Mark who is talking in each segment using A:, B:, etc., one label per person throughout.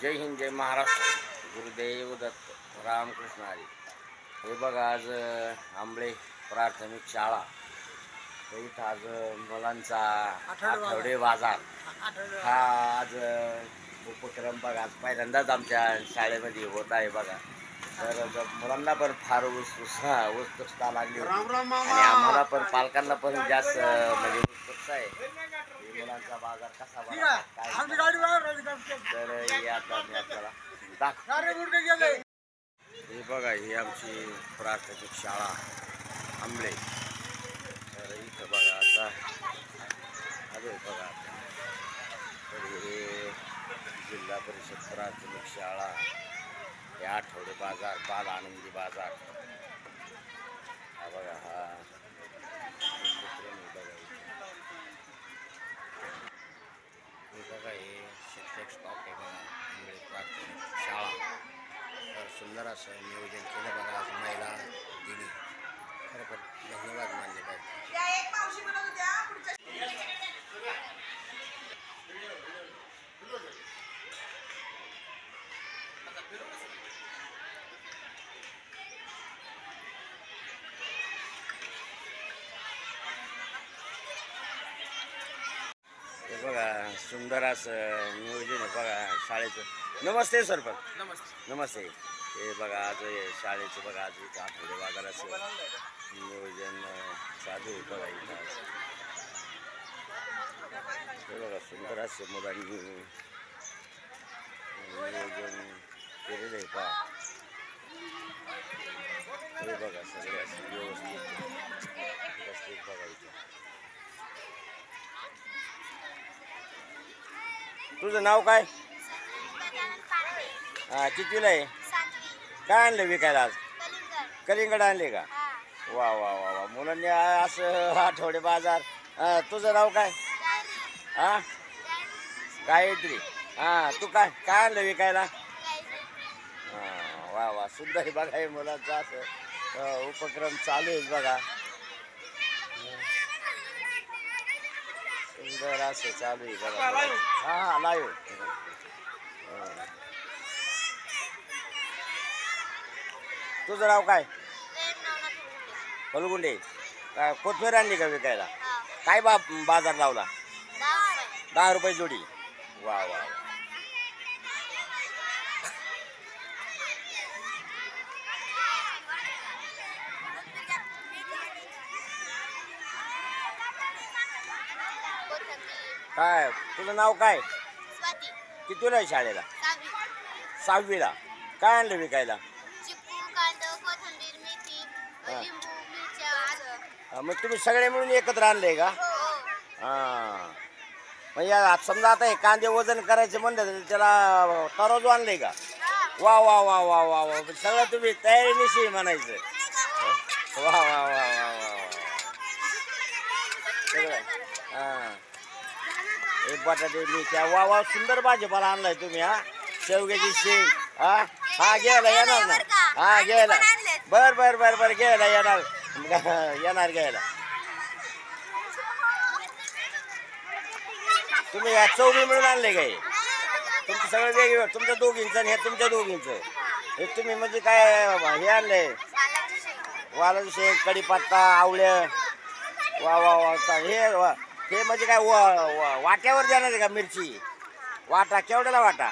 A: जय हिंद, जय महाराष्ट्र. गुरुदेव दत्त, रामकृष्ण हरी. हे बघा, आज आंबळे प्राथमिक शाळा तर इथं आज मुलांचा आठवडे बाजार हा आज उपक्रम बघा आज पहिल्यांदाच आमच्या शाळेमध्ये होत आहे बघा. तर मुलांना पण फार उत्सुकता लागली होती आणि आम्हाला पण पालकांना पण जास्त म्हणजे उत्सुकता आहे मुलांचा बाजार कसा भरला काय. तर हे आता मी आपल्याला दाखव. हे बघा, ही आमची प्राथमिक शाळा आंबळे. तर इथं बघा आता आलो आहे बघा. तर हे जिल्हा परिषद प्राथमिक शाळा, हे आठवडे बाजार, बाल आनंदी बाजार. हा बघा, हा हे बघा, हे शिक्षक स्टॉप आहे बघा आंबळे प्राथमिक शाळा. तर सुंदर असं नियोजन केलं बघा आज महिला दिनी. खरोखर धन्यवाद मानले पाहिजे. हे बघा, सुंदर असं नियोजन आहे बघा शाळेचं. नमस्ते सरपंच.
B: नमस्ते.
A: नमस्ते. हे बघा, आज शाळेचं बघा आज इथं आठवडे बाजाराचं नियोजन चालू आहे बघा इथं. हे बघा, सुंदर असं मुलांनी नियोजन केलेलं आहे पहा. हे बघा, सगळे असं व्यवस्थित बघा इथं. तुझं नाव काय? हा, कितीला आहे? काय आणलं विकायला आज? कलिंगड आणले का? वा वा वा वा. मुलांनी असं आठवडे बाजार. तुझं नाव काय? हा, गायत्री. हा, तू काय काय आणलं विकायला? हा, वा वा. सुंदर बघा, हे मुलांचा असं उपक्रम चालू आहे बघा. सुंदर असं चालू आहे बघा. हा, लाईव्ह. तुझं नाव काय? फलगुंडे. काय कोथमीर आणली का विकायला? काय बाजार लावला? 10 रुपये जोडी. वा वा. काय तुझं नाव काय? कितीला आहे शाळेला? 6वीला. काय आणलं विकायला? मग तुम्ही सगळे मिळून एकत्र आणले का? हा, म्हणजे समजा आता हे कांदे वजन करायचे म्हणलं तर त्याला तराजू आणले का? वा वा वा वा वा वा. सगळं तुम्ही तयारीनिशी म्हणायचं. वा वा वा वा वा. सगळं हां. एक बटाटे मिरच्या. वा वा. सुंदर भाजीपाला आणलाय तुम्ही. हा, शेवग्याची शेंग. हा हा, घ्यायला येणार ना? हा, घ्यायला. बर बर बर बर, घ्यायला येणार. येणार घ्यायला. तुम्ही या चौघी मिळून आणले काय? तुमचं सगळं वेगवेगळं, तुमच्या दोघींचं आणि हे तुमच्या दोघींचं. हे तुम्ही म्हणजे काय हे आणलंय? वालाची शेंग, कढीपत्ता, आवळं. वा वा वा. हे म्हणजे काय वाट्यावर देणार आहे का मिरची? वाटा केवढ्याला वाटा?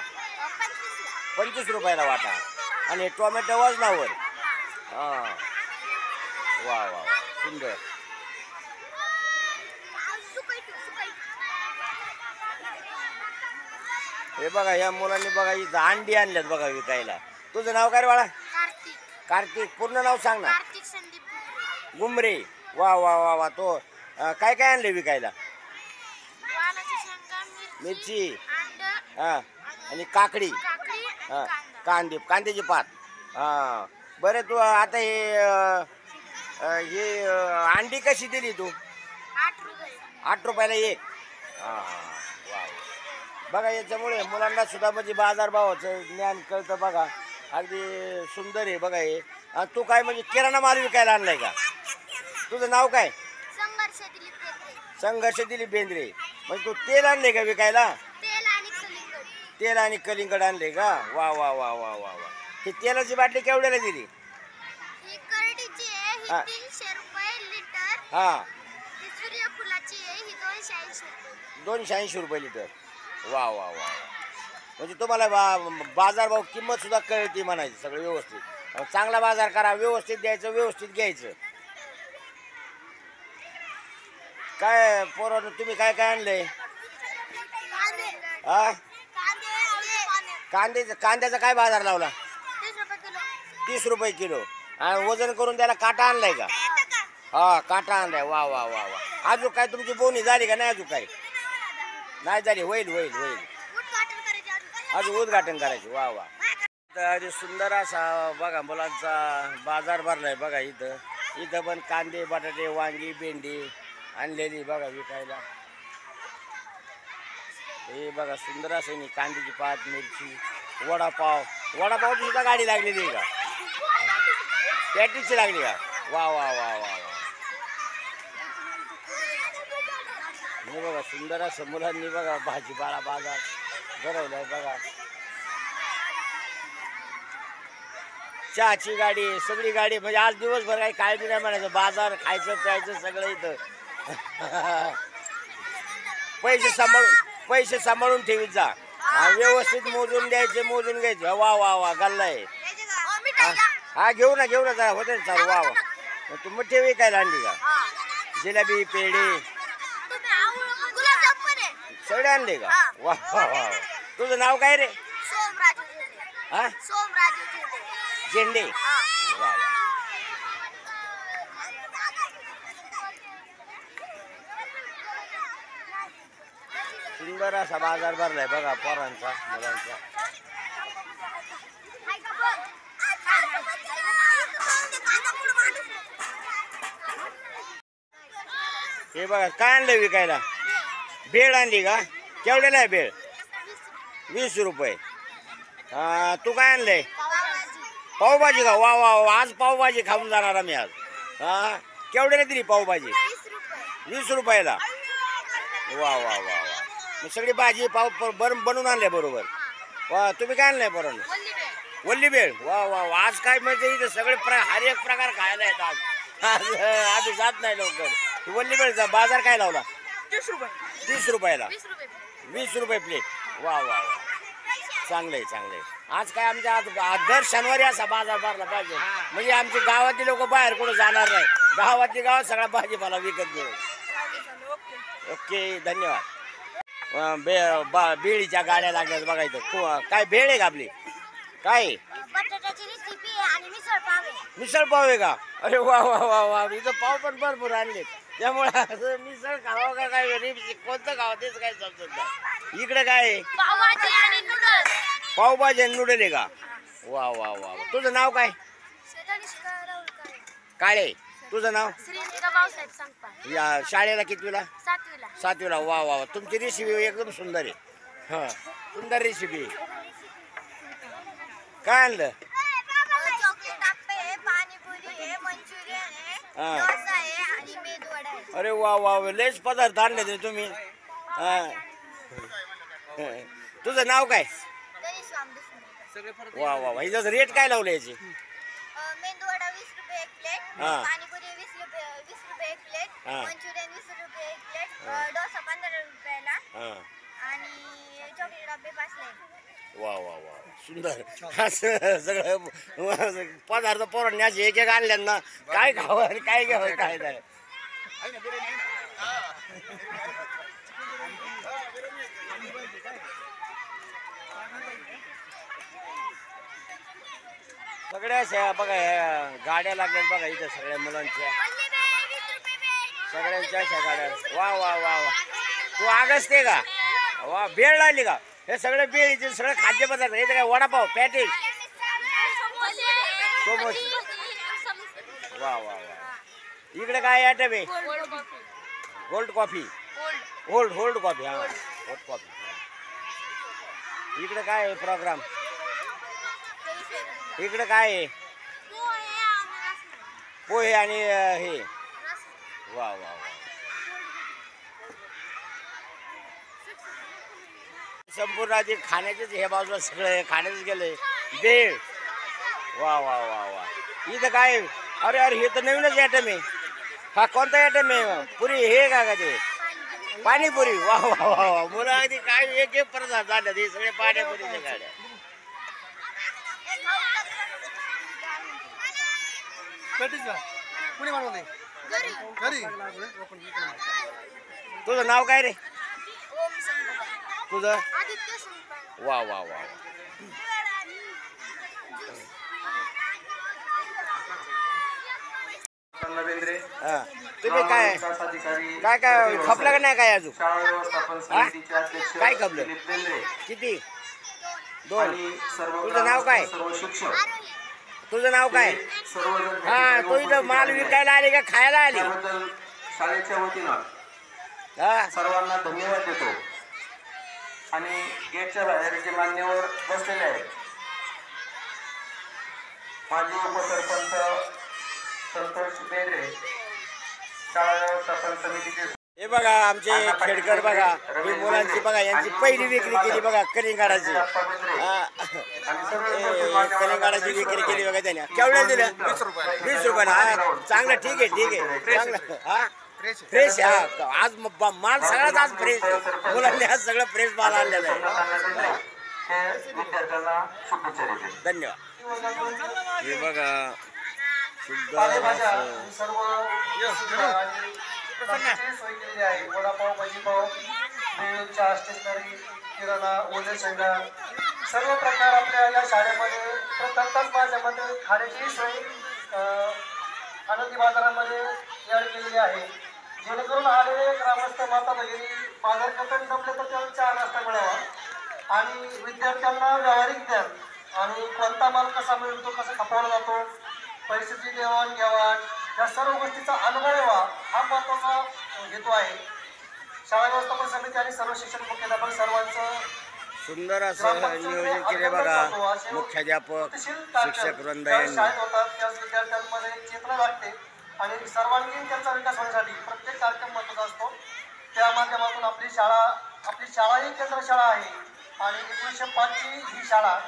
A: 25 रुपयाला वाटा. आणि टोमॅटो वजनावर. हां. वा वा वा. सुंदर. हे बघा, या मुलांनी बघा इथं अंडी आणल्यात बघा विकायला. तुझं नाव काय रे बाळा? कार्तिक. पूर्ण नाव सांग ना. गुमरे. वा वा वा वा. तो काय काय आणले विकायला? मिरची. हा, आणि काकडी. हा, कांद्याची पात. हा, बरं. तू आता हे अंडी कशी दिली तू? 8 रुपयाला एक. हां. वा. बघा, याच्यामुळे मुलांना सुद्धा म्हणजे बाजारभावाचं ज्ञान कळतं बघा. अगदी सुंदर आहे बघा हे. तू काय म्हणजे किराणा माल विकायला आणलाय का? तुझं नाव काय? संघर्ष दिलीप बेंद्रे. म्हणजे तू तेल आणले का विकायला? तेल आणि कलिंगड आणले का? वा वा वा वा वा वा. ही तेलाची बाटली केवढ्याला दिली?
B: ही करडीची आहे, ही
A: हा.
B: 300 रुपये लिटर.
A: हा,
B: ही सूर्यफुलाची आहे, ही 280 रुपये.
A: 280 रुपये लिटर. वा वा वा. म्हणजे तुम्हाला बाजारभाव किंमत सुद्धा कळती म्हणायची, सगळं व्यवस्थित. चांगला बाजार करा, व्यवस्थित द्यायचं, व्यवस्थित घ्यायचं. काय पोरांनो, तुम्ही काय काय आणलंय?
B: कांदे,
A: हा,
B: कांदे,
A: कांद्याचा काय बाजार लावला?
B: 30 रुपये किलो.
A: 30 रुपये किलो. आणि वजन करून त्याला काटा आणलाय का? हा, काटा आणलाय. वा वा वा वा. अजून काय तुमची बोनी झाली का नाही? अजून काय नाही झाली? होईल होईल होईल.
B: उद्घाटन करायचे अजून.
A: अजून उद्घाटन करायचे. वा वा. तर सुंदर असा बघा मुलांचा बाजार भरलाय बघा. इथं इथं पण कांदे, बटाटे, वांगी, भेंडी आणलेली बघा विकायला. हे बघा सुंदर असं नाही, कांद्याची पात, मिरची, वडापाव. वडापावची सुद्धा गाडी लागलेली आहे का? पॅटीची लागली का? वा वा वा वा वा. हे बघा सुंदर असं मुलांनी बघा भाजीपाला बाजार भरवलाय बघा. चहाची गाडी, सगळी गाडी. म्हणजे आज दिवसभर काही काळजी नाही म्हणायचं, बाजार खायचं प्यायचं सगळं इथं. पैसे सांभाळून ठेवीत जा, व्यवस्थित मोजून द्यायचे, मोजून घ्यायचे. वा वा वा. गल्लाय. हा, घेऊ ना जरा होते ना चालू. वा वा. तू मग ठेवी काय आणली का? जिलेबी, पेढे सगळे आणले का? वा वा वा. तुझं नाव काय रे? हा, झेंडे. वा वा. सुंदर असा बाजार भरलाय बघा पोरांचा, मुलांचा. हे बघा काय आणलं विकायला? भेळ आणली का? केवढ्याला आहे भेळ? 20 रुपये. तू काय आणलंय? पावभाजी का? वा वा वा. आज पावभाजी खाऊन जाणार आम्ही आज. हा, केवढ्याला दिली पावभाजी? 20 रुपयाला. वा वा वा वा. मग सगळी भाजी पाव बनवून आणल्या बरोबर. वा, तुम्ही काय आणलंय बरोबर? वल्ली भेळ. वा वा वा. आज काय म्हणजे इथं सगळे हर एक प्रकार खायला येतात. आज आम्ही जात नाही लवकर. वल्ली भेळचा बाजार काय लावला?
B: 30 रुपये.
A: 30 रुपयाला.
B: 20
A: रुपये प्लेट. वा वा वा. चांगलंय चांगलंय. आज काय आमच्या आज दर शनिवारी असा बाजार भरला पाहिजे, म्हणजे आमची गावातली लोक बाहेर कुठं जाणार नाही. गावातली गावात सगळा भाजीपाला विकत घेऊ. ओके, धन्यवाद. बेळीच्या गाड्या लागल्यात बघा इथं. काय भेळ आहे का आपली? काय?
B: बटाट्याची रेसिपी आणि मिसळ पाव आहे.
A: मिसळ पाव आहे का? अरे वा वा वा वा. इथं पाव पण भरपूर आणले, त्यामुळे मिसळ खावा का काय कोणतं खावं तेच काय समजत नाही. इकडे काय आहे?
B: पावभाजी आणि नूडल्स.
A: पावभाजी आणि नूडल आहे का? वा वा वा. तुझं नाव काय? काळे. तुझं नाव? या शाळेला कितवीला? 7वीला. वा वा वा. तुमची रेसिपी एकदम सुंदर आहे. हा, सुंदर रेसिपी. काय आणलं?
B: चॉकलेट आप्पे आहे, पाणीपुरी आहे, मंचुरियन आहे, डोसा आहे आणि मेदूवडा आहे.
A: अरे वा वा वा. लयच पदार्थ आणले ते तुम्ही. हा. तुझं नाव काय? वा वा वा. हिचं रेट काय लावलं याची?
B: मेदूवडा 20 रुपये एक प्लेट, पाणीपुरी 20 रुपये एक प्लेट, मंचुरियन 20 रुपये एक प्लेट, डोसा 15 रुपयाला आणि चॉकलेट आप्पे 5 ला.
A: वा वा वा. सुंदर असं सगळं पदार्थ पोरांनी असे एक एक आणल्यांना काय खावं आणि काय घ्यावं काय नाही. सगळ्या अशा बघा गाड्या लागल्यात बघा इथं सगळ्या मुलांच्या, सगळ्यांच्या अशा गाड्या. वा वा वा वा. तू आगसते का? वा. भेळ लागली का? हे सगळे भेळीचे सगळे खाद्यपदार्थ. हे काय वडापाव, पॅटीस, समोसे. वा वा वा. इकडे काय आयटम आहे? Gold coffee. Hold coffee. हा, होल्ड कॉफी. इकडे काय आहे प्रोग्राम? इकडे काय आहे? पोहे आणि हे. वा वा वा. संपूर्ण आधी खाण्याचेच हे बाजूला सगळे खाण्याच गेले बेळ. वा वा वा वा. इथं काय अरे अरे हे तर नवीनच आयटम आहे. हा कोणता आयटम आहे? पुरी हे का ते पाणीपुरी. वा वा वा वा. मुलं अगदी काय एक एक परत झालं हे सगळे पाणीपुरीच्या गाड्या. तुझं नाव काय रे? तुझं? वा वा वा. तुम्ही काय काय काय खपलं का नाही काय अजून? काय खपलं? किती? 2. तुझं नाव काय? तुझं नाव काय? हा तो इथं माल विकायला आली का खायला आली?
C: शाळेच्या वतीनं सर्वांना धन्यवाद देतो. आणि गेटच्या बाहेर जे मान्यवर बसलेले आहेत माजी उपसरपंच संतोष बेंद्रे, शाळा व्यवस्थापन समितीचे
A: हे बघा आमचे खेडकर बघा ही मुलांची बघा यांची पहिली विक्री केली बघा कलिंगडाची. कलिंगडाची विक्री केली बघा त्याने. केवढ्या दिल्या? 20 रुपयाला. हा चांगलं ठीक आहे ठीक आहे चांगलं. हा फ्रेश. हा आज माल सगळ्याच आज फ्रेश. मुलांनी आज सगळं फ्रेश माल आणलेलं आहे.
C: विद्यार्थ्यांना शुभेच्छा देते.
A: धन्यवाद. हे बघा शुद्ध
C: सर्व सोय केलेली आहे. वडापाव, भाजीपाव, चहा, स्टेशनरी, किराणा, ओले शेंगा सर्व प्रकार आपल्या या शाळेमध्ये प्रथमतच माझ्यामध्ये खाण्याची सोय आनंदी बाजारामध्ये तयार केलेली आहे. जेणेकरून आलेले ग्रामस्थ माता भगिनी बाजार करताना जमले तर त्यांना चहा नाश्ता मिळावा आणि विद्यार्थ्यांना व्यावहारिक ज्ञान आणि कोणता माल कसा मिळतो, कसा खपवला जातो, पैशाची देवाणघेवाण या सर्व गोष्टीचा अनुभव यावा हा महत्त्वाचा हेतू आहे. शाळा व्यवस्थापन समिती आणि सर्व शिक्षण मुख्याध्यापक सर्वांचं
A: सुंदर असं नियोजन केले बघा. मुख्याध्यापक शिक्षक वृंद यांनी.
C: शाळेत होतात त्याच विद्यार्थ्यांमध्ये चेतना लागते आणि सर्वांगीण त्यांचा विकास होण्यासाठी प्रत्येक कार्यक्रम महत्त्वाचा असतो. त्या माध्यमातून आपली शाळा ही केंद्र शाळा आहे आणि 1905ची ही शाळा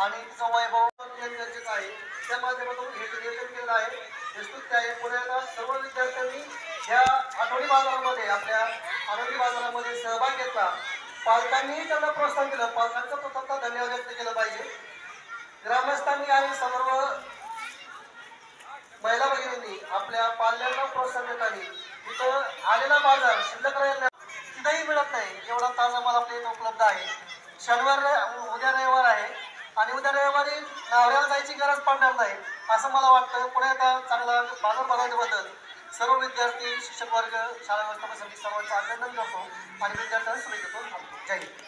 C: आणि तिचं वैभव गरजेचं आहे. त्या माध्यमातून हे नियोजन केलेलं आहे. विस्तृत आहे. पुढे सर्व विद्यार्थ्यांनी या आठवडी बाजारामध्ये आपल्या आनंदी बाजारामध्ये सहभाग घेतला. पालकांनीही त्यांना प्रोत्साहन केलं. पालकांचं प्रथमतः धन्यवाद व्यक्त केलं पाहिजे. ग्रामस्थांनी आणि सर्व महिला भगिनींनी आपल्या पाल्यांना प्रोत्साहन देताना तिथं आलेला बाजार शिल्लक राहिला तिथंही मिळत नाही एवढा ताजा माल आपल्या इथं उपलब्ध आहे. उद्या रविवार आहे आणि उद्या रविवारी नावऱ्याला जायची गरज पडणार नाही असं मला वाटतं. पुढे आता चांगला बाजार भरवण्याबद्दल सर्व विद्यार्थी, शिक्षक वर्ग, शाळा व्यवस्थापन समिती सर्वांचं अभिनंदन करतो आणि विद्यार्थ्यांना शुभेच्छा थांबतो. जय हिंद.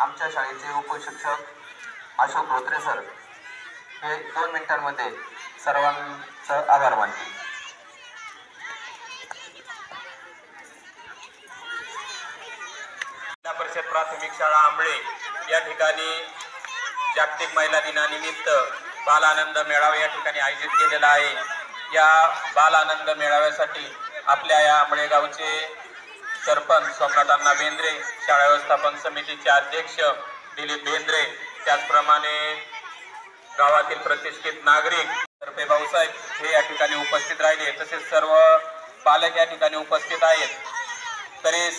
C: आमच्या शाळेचे उपशिक्षक अशोक धोत्रे सर हे 2 मिनिटांमध्ये सर्वांचं आभार मानतील.
D: जिल्हा परिषद प्राथमिक शाळा आंबळे या ठिकाणी जागतिक महिला दिनानिमित्त बाल आनंद मेळावा या ठिकाणी आयोजित केलेला आहे. या बाल आनंद मेळाव्यासाठी आपल्या या आंबळे गावचे सरपंच सोमनाथांना बेंद्रे, शाळा व्यवस्थापन समितीचे अध्यक्ष दिलीप बेंद्रे, त्याचप्रमाणे गावातील प्रतिष्ठित नागरिक तर्फे भाऊसाहेब हे या ठिकाणी उपस्थित राहिले. तसेच सर्व पालक या ठिकाणी उपस्थित आहेत. तरी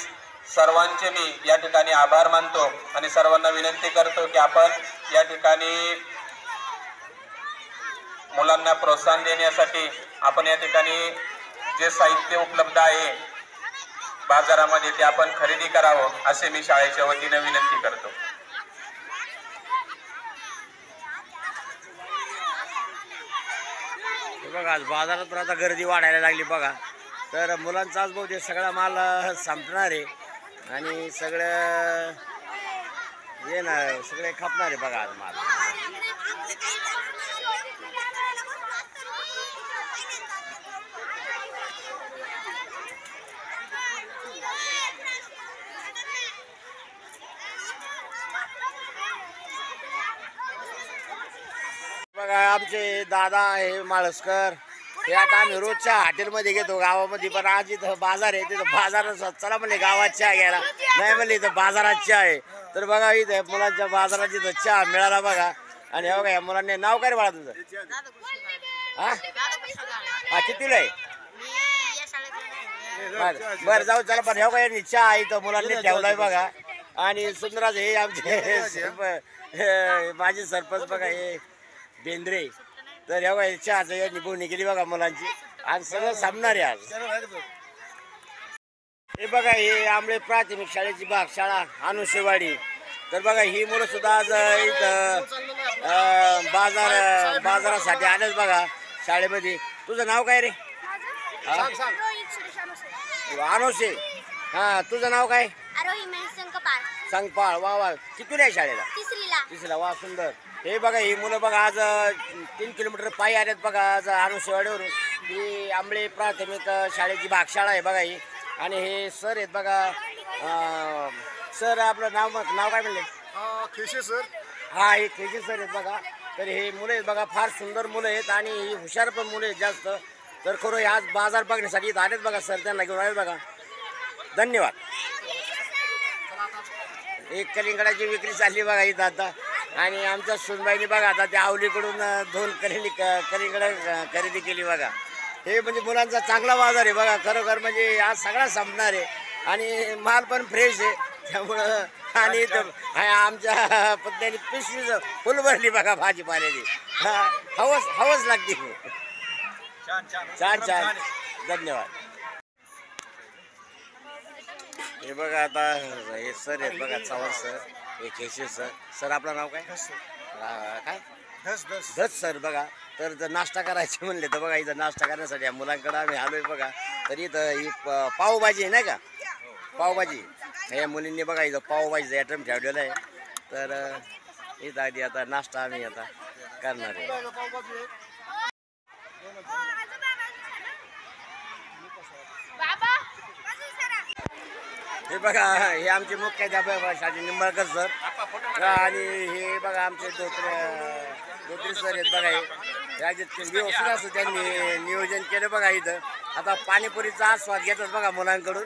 D: सर्वांचे मी या ठिकाणी आभार मानतो आणि सर्वांना विनंती करतो की आपण या ठिकाणी मुलांना प्रोत्साहन देण्यासाठी आपण या ठिकाणी जे साहित्य उपलब्ध आहे बाजारामध्ये ते आपण खरेदी करावं असे मी शाळेच्या वतीने विनंती करतो.
A: बघा आज बाजारात पण आता गर्दी वाढायला लागली बघा. तर मुलांचा आज बहुतेक सगळा माल संपणार आहे आणि सगळं येणार सगळे खपणार आहे बघा आज माल. बघा आमचे दादा आहे माळसकर हे आता आम्ही रोजच्या हॉटेलमध्ये घेतो गावामध्ये, पण आज इथं बाजार आहे, तिथं बाजारात चला म्हणले गावात चहा घ्यायला, नाही म्हणले इथं बाजारात चहा आहे. तर बघा इथं मुलांच्या बाजारात इथं चहा मिळाला बघा. आणि हे बघा या मुलांनी नाव काय रे बाळा तुझं? हा हा कितीला आहे? बरं बरं जाऊ चला. पण हे बघा चहा इथं मुलांनी ठेवलाय बघा. आणि सुंदराज हे आमचे माझे सरपंच बघा हे बेंद्रे. तर हे बघा चहाचं यांनी बोलणी केली बघा मुलांची, आणि सगळं सामणार आहे आज. हे बघा हे आंबळे प्राथमिक शाळेची शाळा अनुशेवाडी. तर बघा ही मुलं सुद्धा आज इथं बाजारासाठी आलेच बघा शाळेमध्ये. तुझं नाव काय रे? अनोशे. हा तुझं नाव काय? संगपाळ. वा वा. कितीला आहे शाळेला? तिसरीला. वा सुंदर. हे बघा ही मुलं बघा आज 3 किलोमीटर पायी आल्यात बघा आज अनुशेवाडीवरून. ही आंबळे प्राथमिक शाळेची शाळा आहे बघा ही. आणि हे सर आहेत बघा. सर आपलं नाव काय म्हणले?
E: खेशे सर.
A: हा हे खेशे सर आहेत बघा. तर हे मुलं आहेत बघा, फार सुंदर मुलं आहेत आणि ही हुशार पण मुलं आहेत जास्त. तर खरं आज बाजार बघण्यासाठी इथं आलेत बघा सर, त्यांना घेऊन आलेत बघा. धन्यवाद. एक कलिंगडाची विक्री चालली बघा इथं आता. आणि आमच्या सुनबाईने बघा आता त्या आवलीकडून 2 कलिंगड खरेदी केली बघा. हे म्हणजे मुलांचा चांगला बाजार आहे बघा खरोखर. म्हणजे आज सगळा संपणार आहे आणि माल पण फ्रेश आहे त्यामुळं. आणि आमच्या पत्त्याने पिशवीचं फुल भरली बघा भाजीपाल्याची. हवस लागते. छान छान. धन्यवाद. हे बघा आता हे सर आहेत बघा, चव्हाण सर, हे केशव सर. सर आपलं नाव काय? काय? धस सर बघा. तर जर नाश्ता करायचे म्हणले तर बघा इथं नाश्ता करण्यासाठी या मुलांकडे आम्ही आलोय बघा. तर इथं ही पावभाजी आहे नाही का, पावभाजी. या मुलींनी बघा इथं पावभाजीचा आयटम ठेवलेला आहे. तर इथं आधी आता नाश्ता आम्ही आता करणार आहे. हे बघा हे आमचे मुख्याध्यापक शाजी निंबाळकर सर. आणि हे बघा आमचे धोत्रे सर आहेत बघा. हे व्यवस्थित असं त्यांनी नियोजन केलं बघा इथं. आता पाणीपुरीचा आस्वाद घेतात बघा मुलांकडून.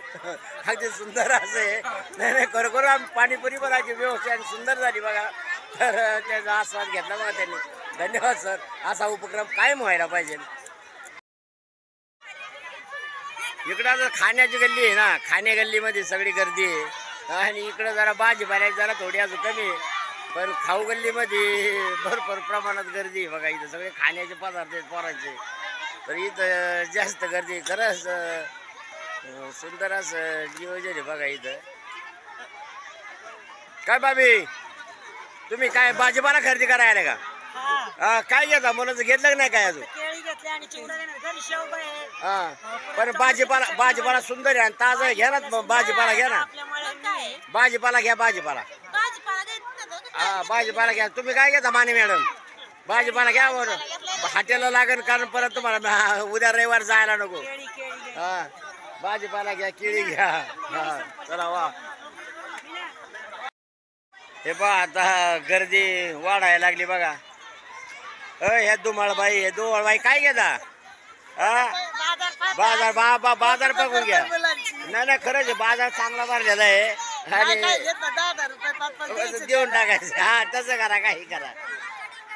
A: अगदी सुंदर असं आहे. नाही खरोखर पाणीपुरी पण अगदी व्यवस्थित आणि सुंदर झाली बघा. तर त्याचा आस्वाद घेतला बघा त्यांनी. धन्यवाद सर. असा उपक्रम कायम व्हायला पाहिजे. इकडं आता खाण्याची गल्ली आहे ना, खाण्या गल्लीमध्ये सगळी गर्दी आहे. आणि इकडं जरा भाजीपाल्याची जरा थोडी अजून कमी आहे, पण खाऊ गल्लीमध्ये भरपूर प्रमाणात गर्दी आहे बघा. इथं सगळे खाण्याचे पदार्थ आहेत पोरांचे. तर इथं जास्त गर्दी. खरंच सुंदर असं नियोजन आहे बघा इथं. काय बाबी तुम्ही काय भाजीपाला खरेदी करायला का? काय घेता? मुलाचं घेतलं नाही काय अजून? हा पण भाजीपाला सुंदर आहे आणि ताजा घ्या ना. भाजीपाला घ्या ना. भाजीपाला घ्या. भाजीपाला हा भाजीपाला घ्या. तुम्ही काय घेता माने मॅडम? भाजीपाला घ्या बरं. हॉटेलला लागेल कारण परत तुम्हाला उद्या रविवार जायला नको. हा भाजीपाला घ्या, केळी घ्या. हा चला वा. हे बघा आता गर्दी वाढायला लागली बघा. ह्या दुमाळबाई, हे दुमाळबाई काय घेता? बाजार बघून घ्या. नाही खरंच आहे, बाजार चांगला भरलेला आहे आणि देऊन टाकायचं. हा तसं करा, काही करा.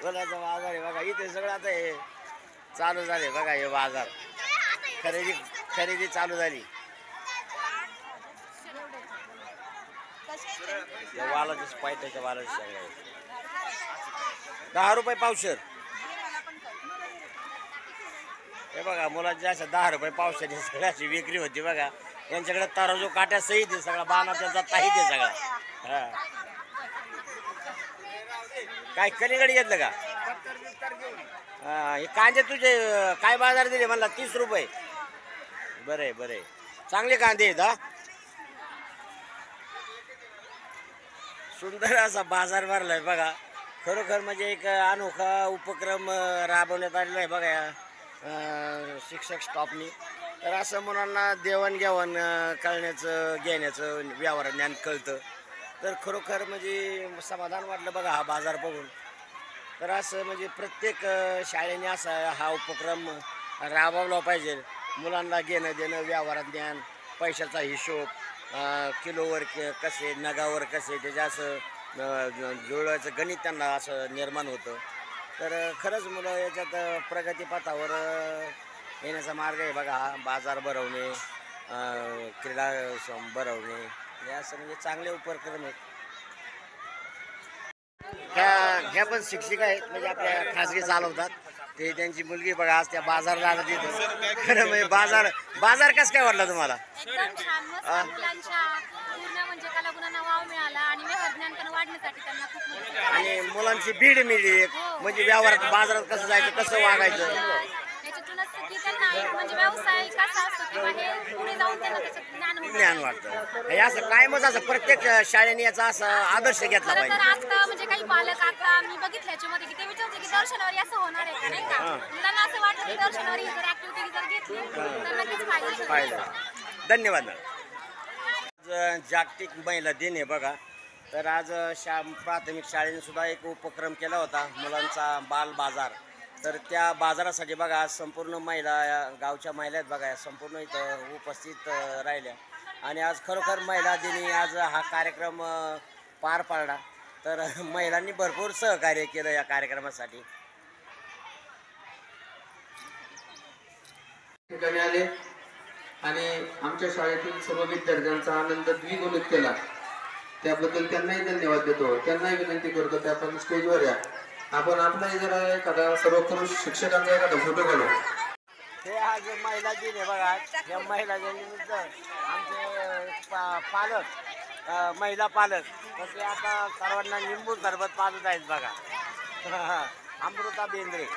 A: बोलायचं बाजार आहे बघा इथे सगळं. आता हे चालू झाले बघा हे बाजार. खरेदी चालू झाली. वालाच्या पायथ्याच्या वालाची सगळ्या 10 रुपये पावशेर. हे बघा मुलांची अशा 10 रुपये पावशेर सगळ्याची विक्री होती बघा. यांच्याकडे तराजू काट्या सहित आहे सगळा. बाणा त्यांचा ताहीत आहे सगळा. हा काय कलिंगड घेतलं का? हे कांदे तुझे काय बाजार दिले म्हणला? 30 रुपये. बरे बरे चांगले कांदे आहेत. हा सुंदर असा बाजार भरलाय बघा. खरोखर म्हणजे एक अनोखा उपक्रम राबवण्यात आलेला आहे बघा या शिक्षक स्टॉपनी. तर असं मुलांना देवाणघेवाण कळण्याचं घेण्याचं व्यवहार ज्ञान कळतं. तर खरोखर म्हणजे समाधान वाटलं बघा हा बाजार बघून. तर असं म्हणजे प्रत्येक शाळेने असा हा उपक्रम राबवला पाहिजे. मुलांना घेणं देणं, व्यवहारात ज्ञान, पैशाचा हिशोब, किलोवर कसे, नगावर कसे, त्याच्या असं जुळवायचं गणित त्यांना असं निर्माण होतं. तर खरंच मुलं याच्यात प्रगतीपथावर येण्याचा मार्ग आहे बघा. हा बाजार भरवणे, क्रीडा भरवणे, हे असं म्हणजे चांगले उपक्रम आहेत. ह्या पण शिक्षिका आहेत, म्हणजे आपल्या खाजगी चालवतात. ते त्यांची मुलगी बघा आज त्या बाजारला आला तिथं. खरं म्हणजे बाजार कसं काय वाटला तुम्हाला?
E: एकदम छान, मस्त. मुलांच्या पूर्ण म्हणजे कलागुणांना वाव मिळाला आणि व्यवहार ज्ञान पण वाढण्यासाठी त्यांना खूप मदत झाली.
A: आणि मुलांची भीड मिळली एक, म्हणजे व्यवहारात बाजारात कसं जायचं, कसं वागायचं,
E: त्याच्यातूनच की त्यांना एक म्हणजे व्यवसाय कसा असतो किंवा हे पुढे जाऊन त्यांना त्याचं
A: ज्ञान वाटतं. हे असं कायमच असं प्रत्येक शाळेने याचा असा आदर्श घेतला
E: खरं तर
A: पाहिजे.
E: आता म्हणजे काही पालक आता मी बघितलं याच्यामध्ये की ते विचारते की दर शनिवारी असं होणार आहे का, नाही का? मुलांना असं वाटतं की दर शनिवारी जर ऍक्टिव्हिटी जर घेतली तर नक्कीच फायदा
A: फायदा. धन्यवाद. आज जागतिक महिला दिन आहे बघा. तर आज प्राथमिक शाळेने सुद्धा एक उपक्रम केला होता, मुलांचा बाल बाजार. तर त्या बाजारासाठी बघा आज संपूर्ण महिला, गावच्या महिला आहेत बघा, संपूर्ण इथं उपस्थित राहिल्या. आणि आज खरोखर महिला दिनी आज हा कार्यक्रम पार पाडला. तर महिलांनी भरपूर सहकार्य केलं या कार्यक्रमासाठी.
F: ठिकाणी आले आणि आमच्या शाळेतील सर्व विद्यार्थ्यांचा आनंद द्विगुणित केला, त्याबद्दल त्यांनाही धन्यवाद देतो. त्यांनाही विनंती करतो की आपण स्टेजवर या, आपण आपलाही जरा एखादा सर्वोत्कृष्ट शिक्षकांचा एखादा फोटो काढू.
A: हे आज महिला दिन आहे बघा. या महिला दिनानिमित्त आमचे पालक, महिला पालक, तर ते आता सर्वांना लिंबू सरबत पाजत आहेत बघा. अमृता बेंद्रे.